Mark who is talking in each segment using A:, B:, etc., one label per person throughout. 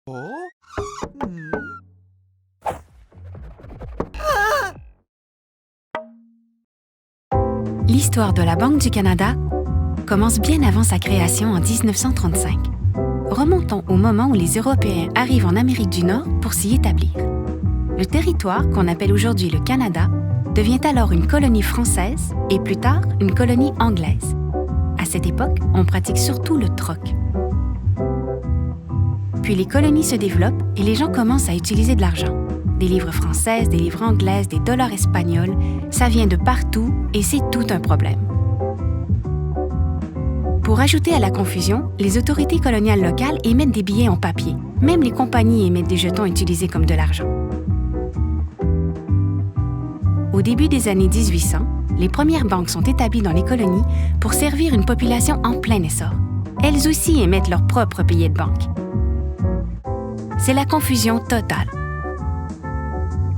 A: Oh. Hmm.
B: L'histoire de la Banque du Canada commence bien avant sa création en 1935. Remontons au moment où les Européens arrivent en Amérique du Nord pour s'y établir. Le territoire, qu'on appelle aujourd'hui le Canada, devient alors une colonie française et plus tard une colonie anglaise. À cette époque, on pratique surtout le troc. Puis les colonies se développent et les gens commencent à utiliser de l'argent. Des livres françaises, des livres anglaises, des dollars espagnols, ça vient de partout et c'est tout un problème. Pour ajouter à la confusion, les autorités coloniales locales émettent des billets en papier. Même les compagnies émettent des jetons utilisés comme de l'argent. Au début des années 1800, les premières banques sont établies dans les colonies pour servir une population en plein essor. Elles aussi émettent leurs propres billets de banque. C'est la confusion totale.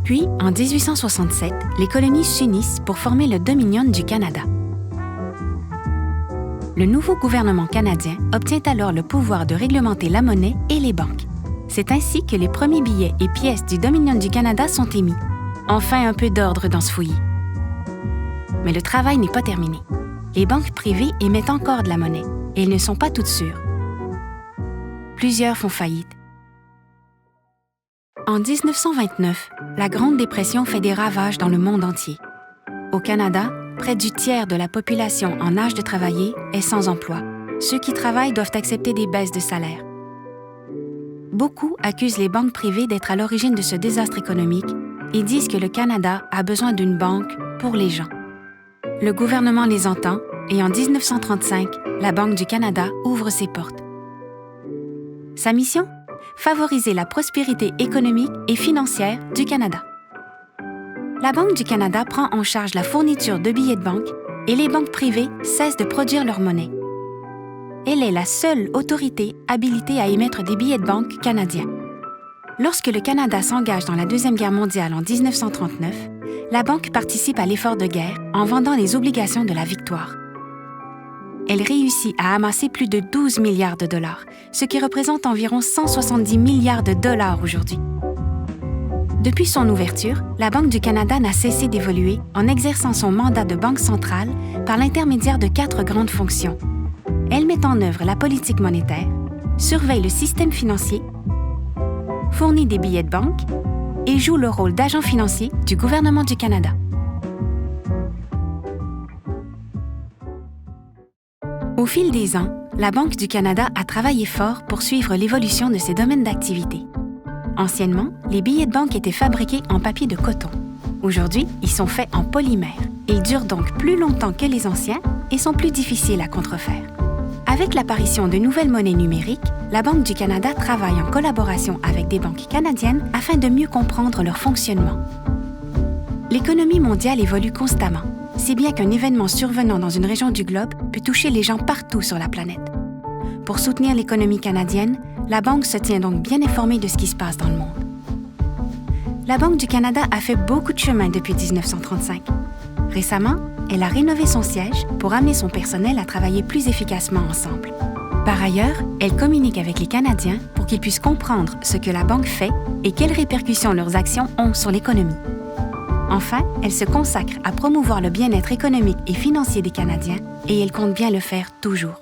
B: Puis, en 1867, les colonies s'unissent pour former le Dominion du Canada. Le nouveau gouvernement canadien obtient alors le pouvoir de réglementer la monnaie et les banques. C'est ainsi que les premiers billets et pièces du Dominion du Canada sont émis. Enfin un peu d'ordre dans ce fouillis. Mais le travail n'est pas terminé. Les banques privées émettent encore de la monnaie et elles ne sont pas toutes sûres. Plusieurs font faillite. En 1929, la Grande Dépression fait des ravages dans le monde entier. Au Canada, près du tiers de la population en âge de travailler est sans emploi. Ceux qui travaillent doivent accepter des baisses de salaire. Beaucoup accusent les banques privées d'être à l'origine de ce désastre économique et disent que le Canada a besoin d'une banque pour les gens. Le gouvernement les entend et en 1935, la Banque du Canada ouvre ses portes. Sa mission ? Favoriser la prospérité économique et financière du Canada. La Banque du Canada prend en charge la fourniture de billets de banque et les banques privées cessent de produire leur monnaie. Elle est la seule autorité habilitée à émettre des billets de banque canadiens. Lorsque le Canada s'engage dans la Deuxième Guerre mondiale en 1939, la banque participe à l'effort de guerre en vendant les obligations de la victoire. Elle réussit à amasser plus de 12 milliards de dollars, ce qui représente environ 170 milliards de dollars aujourd'hui. Depuis son ouverture, la Banque du Canada n'a cessé d'évoluer en exerçant son mandat de banque centrale par l'intermédiaire de 4 grandes fonctions. Elle met en œuvre la politique monétaire, surveille le système financier, fournit des billets de banque et joue le rôle d'agent financier du gouvernement du Canada. Au fil des ans, la Banque du Canada a travaillé fort pour suivre l'évolution de ses domaines d'activité. Anciennement, les billets de banque étaient fabriqués en papier de coton. Aujourd'hui, ils sont faits en polymère. Ils durent donc plus longtemps que les anciens et sont plus difficiles à contrefaire. Avec l'apparition de nouvelles monnaies numériques, la Banque du Canada travaille en collaboration avec des banques canadiennes afin de mieux comprendre leur fonctionnement. L'économie mondiale évolue constamment, si bien qu'un événement survenant dans une région du globe peut toucher les gens partout sur la planète. Pour soutenir l'économie canadienne, la Banque se tient donc bien informée de ce qui se passe dans le monde. La Banque du Canada a fait beaucoup de chemin depuis 1935. Récemment, elle a rénové son siège pour amener son personnel à travailler plus efficacement ensemble. Par ailleurs, elle communique avec les Canadiens pour qu'ils puissent comprendre ce que la Banque fait et quelles répercussions leurs actions ont sur l'économie. Enfin, elle se consacre à promouvoir le bien-être économique et financier des Canadiens et elle compte bien le faire toujours.